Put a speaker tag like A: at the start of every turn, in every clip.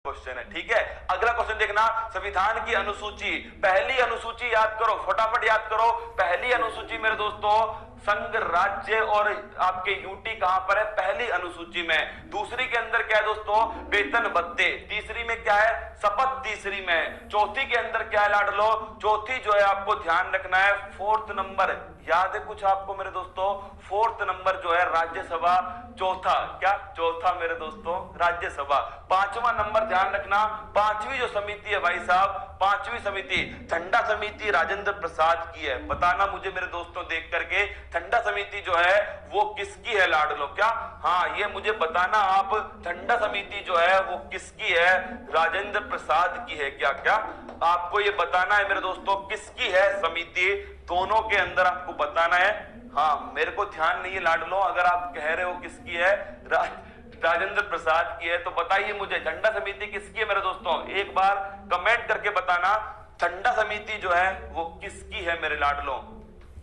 A: Question है। ठीक है, अगला क्वेश्चन देखना, संविधान की अनुसूची, पहली अनुसूची याद करो, फटाफट याद करो। पहली अनुसूची मेरे दोस्तों संघ राज्य और आपके यूटी कहां पर है? पहली अनुसूची में। दूसरी के अंदर क्या है दोस्तों? वेतन भत्ते। तीसरी में क्या है? शपथ। तीसरी में। चौथी के अंदर क्या है लाडलो? चौथी जो है आपको ध्यान रखना है, फोर्थ नंबर याद है कुछ आपको मेरे दोस्तों? फोर्थ नंबर जो है राज्यसभा। चौथा क्या? चौथा मेरे दोस्तों राज्यसभा। पांचवा नंबर ध्यान रखना, पांचवी जो समिति है भाई साहब, पांचवी समिति झंडा समिति राजेंद्र प्रसाद की है। बताना मुझे मेरे दोस्तों देख करके, झंडा समिति जो है वो किसकी है लाडलो? क्या? हाँ, ये मुझे बताना आप, झंडा समिति जो है वो किसकी है? राजेंद्र प्रसाद की है क्या? क्या आपको ये बताना है मेरे दोस्तों किसकी है समिति? दोनों के अंदर आपको बताना है। हाँ, मेरे को ध्यान नहीं है लाडलो, अगर आप कह रहे हो किसकी है, राजेंद्र प्रसाद की है, तो बताइए मुझे झंडा समिति किसकी है मेरे दोस्तों? एक बार कमेंट करके बताना, झंडा समिति जो है वो किसकी है मेरे लाडलो?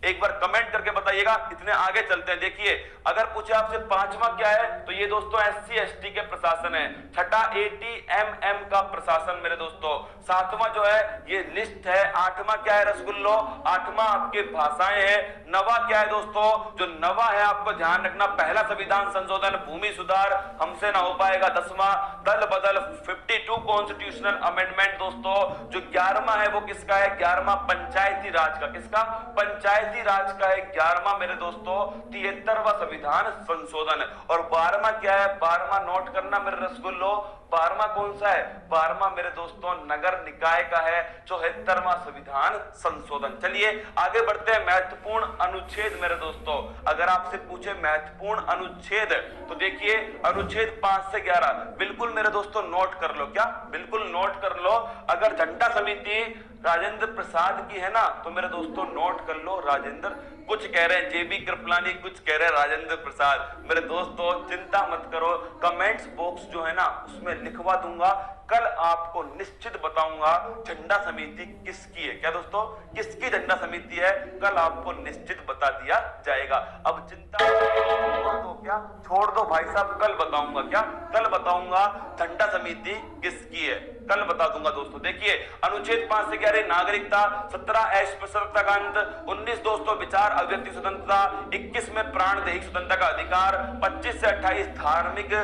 A: एक बार कमेंट करके बताइएगा। इतने आगे चलते हैं। देखिए, अगर पूछे आपसे पांचवा क्या है, तो ये दोस्तों एससी एसटी के प्रशासन है। छठा एटीएमएम का प्रशासन मेरे दोस्तों। सातवां जो है ये लिस्ट है। आठवां क्या है रसगुल्लो? आठवां आपके भाषाएं है। नवा क्या है दोस्तों? जो नवा है आपको ध्यान रखना, पहला संविधान संशोधन, भूमि सुधार, हमसे ना हो पाएगा। 10वां दल बदल 52 कॉन्स्टिट्यूशनल अमेंडमेंट दोस्तों। जो 11वां है वो किसका है? 11वां पंचायती राज का। किसका? पंचायती राज का है 11वां मेरे दोस्तों। 73वां संविधान संशोधन। और 12वां क्या है? 12वां नोट करना मेरे रसगुल्लो, 12वां कौन सा है? 12वां मेरे दोस्तों नगर निकाय का है। 74वां संविधान संशोधन। चलिए आगे बढ़ते हैं। महत्वपूर्ण अनुच्छेद मेरे दोस्तों, अगर आपसे पूछे महत्वपूर्ण अनुच्छेद, तो देखिए अनुच्छेद 5 से 11 बिल्कुल मेरे दोस्तों नोट कर लो। क्या? बिल्कुल नोट कर लो। अगर झंडा समिति राजेंद्र प्रसाद की है ना, तो मेरे दोस्तों नोट कर लो राजेंद्र। कुछ कह रहे हैं जेबी कृपलानी, कुछ कह रहे हैं राजेंद्र प्रसाद। मेरे दोस्तों चिंता मत करो, कमेंट्स बॉक्स जो है ना उसमें लिखवा दूंगा। कल आपको निश्चित बताऊंगा झंडा समिति किसकी है। क्या दोस्तों? किसकी झंडा समिति है, कल आपको निश्चित बता दिया जाएगा। अब चिंता छोड़ दो। क्या? छोड़ दो भाई साहब, कल बताऊंगा। क्या? कल बताऊंगा झंडा समिति किसकी है, कल बता दूंगा दोस्तों। देखिए अनुच्छेद 5 से 11 नागरिकता, 17 अस्पृश्यता का अंत, 19 दोस्तों विचार अभिव्यक्ति स्वतंत्रता, 21 में प्राणदेही स्वतंत्रता का अधिकार, 25 से 28 धार्मिक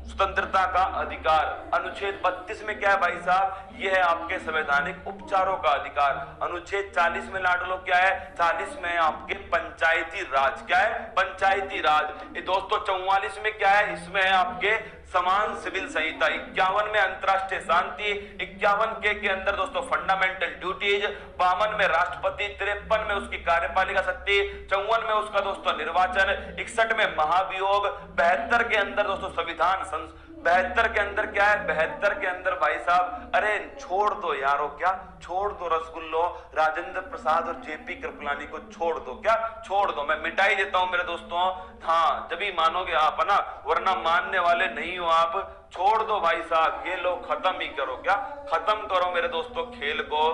A: स्वतंत्रता का अधिकार। अनुच्छेद 32 में क्या है भाई साहब? यह है आपके संवैधानिक उपचारों का अधिकार। अनुच्छेद 40 में लाडलो क्या है? 40 में आपके पंचायती राज। क्या है? पंचायती राज। ये दोस्तों 44 में क्या है? इसमें है आपके समान सिविल संहिता। 51 में अंतरराष्ट्रीय शांति, 51 के अंदर दोस्तों फंडामेंटल ड्यूटीज, 52 में राष्ट्रपति, 53 में उसकी कार्यपालिका शक्ति, 54 में उसका दोस्तों निर्वाचन, 61 में महाभियोग, 72 के अंदर दोस्तों संविधान 72 के अंदर क्या है? 72 के अंदर भाई साहब, अरे छोड़ दो यारो। क्या? छोड़ दो रसगुल्लो, राजेंद्र प्रसाद और जेपी कृपलानी को छोड़ दो। क्या? छोड़ दो, मैं मिटा ही देता हूं मेरे दोस्तों। हाँ, जब ही मानोगे आप ना, वरना मानने वाले नहीं हो आप। छोड़ दो भाई साहब, ये लोग खत्म ही करो। क्या? खत्म करो मेरे दोस्तों खेल को।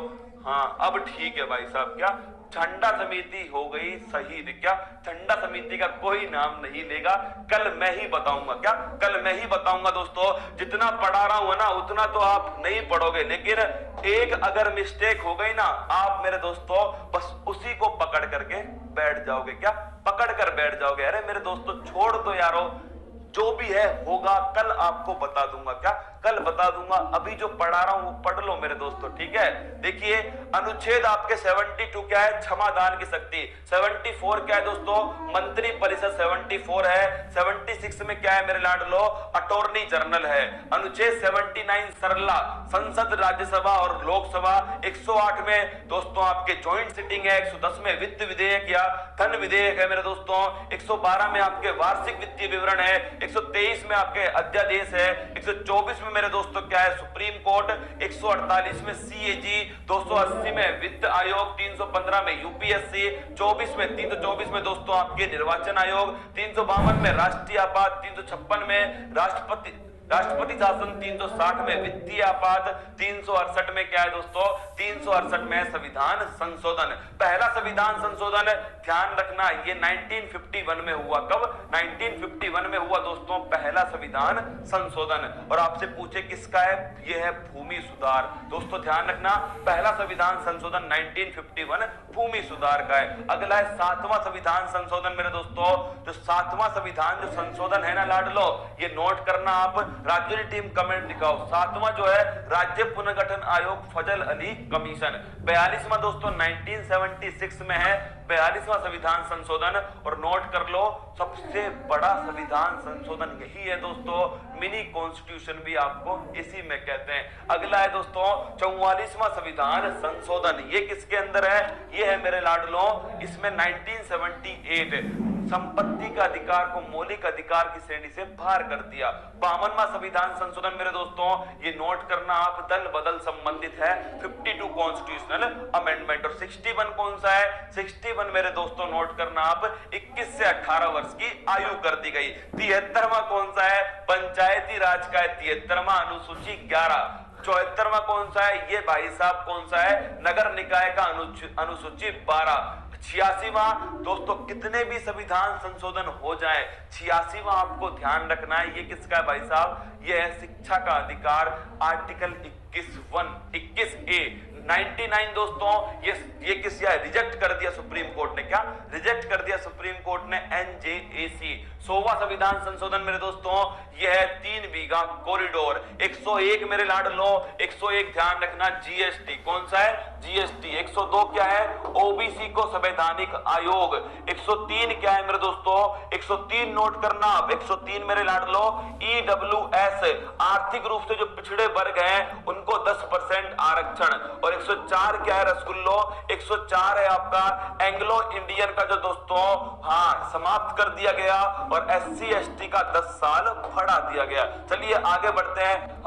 A: हाँ, अब ठीक है भाई साहब। क्या? झंडा समिति हो गई शहीद। क्या? झंडा समिति का कोई नाम नहीं लेगा, कल मैं ही बताऊंगा। क्या? कल मैं ही बताऊंगा दोस्तों। जितना पढ़ा रहा हूं ना उतना तो आप नहीं पढ़ोगे, लेकिन एक अगर मिस्टेक हो गई ना, आप मेरे दोस्तों बस उसी को पकड़ करके बैठ जाओगे। क्या? पकड़ कर बैठ जाओगे। अरे मेरे दोस्तों छोड़ दो यारो, जो भी है होगा, कल आपको बता दूंगा। क्या? कल बता दूंगा। अभी जो पढ़ा रहा हूं वो पढ़ लो मेरे दोस्तों। ठीक है, देखिए अनुच्छेद आपके 72 क्या है? क्षमादान की शक्ति। 74 क्या है दोस्तों? मंत्री परिषद 74 है। 76 में क्या है मेरे लाडलो? अटॉर्नी जनरल है। अनुच्छेद 79 सरला, संसद, राज्यसभा और लोकसभा। 108 में दोस्तों आपके ज्वाइंट सिटिंग है। 110 में वित्त विधेयक या धन विधेयक है मेरे दोस्तों। 112 में आपके वार्षिक वित्तीय विवरण है। 123 में आपके अध्यादेश है। 124 में मेरे दोस्तों क्या है? Supreme court. 148 में सीएजी, 280 में वित्त आयोग, 315 में यूपीएससी, 24 में 324 में दोस्तों आपके निर्वाचन आयोग, 352 में राष्ट्रीय आपात, 356 में राष्ट्रपति राष्ट्रपति शासन 360 में, वित्तीय आपात 368 में क्या है दोस्तों, 368 में संविधान संशोधन। पहला संविधान संशोधन ध्यान रखना ये 1951 में हुआ। कब? 1951 में हुआ दोस्तों पहला संविधान संशोधन। और आपसे पूछे किसका है, ये है भूमि सुधार। दोस्तों ध्यान रखना पहला संविधान संशोधन 1951 भूमि सुधार का है। अगला है 7वां संविधान संशोधन मेरे दोस्तों। जो 7वां संविधान जो संशोधन है ना लाडलो, ये नोट करना आप, राज्य टीम कमेंट दिखाओ। 7वां जो है राज्य पुनर्गठन आयोग फजल अली कमीशन। 42वां दोस्तों 1976 में है 42वां संविधान संशोधन। और नोट कर लो सबसे बड़ा संविधान संशोधन यही है दोस्तों, मिनी कॉन्स्टिट्यूशन भी आपको इसी में कहते हैं। अगला है दोस्तों 44वां संविधान संशोधन। ये किसके अंदर है, ये है मेरे लाडलो, इसमें 1978 संपत्ति का अधिकार को मौलिक अधिकार की श्रेणी से बाहर कर दिया। 52वां संविधान संशोधन मेरे दोस्तों, ये नोट करना आप, दल बदल संबंधित है 52 कॉन्स्टिट्यूशनल अमेंडमेंट। और 61 कौन सा है, 61 मेरे दोस्तों नोट करना आप, 21 से 18 वर्ष की आयु कर दी गई। 73वां कौन सा है, पंचायती राज का है 73वां अनुसूची 11। 74वां कौन सा है, ये भाई साहब कौन सा है, नगर निकाय का अनुसूची 12। 86वां दोस्तों, कितने भी संविधान संशोधन हो जाए 86वां आपको ध्यान रखना है, ये किसका है भाई साहब, ये है शिक्षा का अधिकार, आर्टिकल 21A। 99 दोस्तों, ये किस रिजेक्ट कर दिया सुप्रीम कोर्ट ने, क्या रिजेक्ट कर दिया सुप्रीम कोर्ट ने, NJAC। 100वां संविधान संशोधन मेरे दोस्तों, यह है 3 बीघा कॉरिडोर। 101 मेरे लाडलो, 101 ध्यान रखना GST। कौन सा है, GST। 102 क्या है, OBC को संवैधानिक आयोग। 103 क्या है मेरे दोस्तों, 103 नोट करना। 103 मेरे लाडलो EWS, आर्थिक रूप से जो पिछड़े वर्ग हैं उनको 10% आरक्षण। और 104 क्या है रसगुल्लो, 104 है आपका एंग्लो इंडियन का जो दोस्तों समाप्त कर दिया गया। और SC ST का 10 साल बढ़ा दिया गया। चलिए आगे बढ़ते हैं।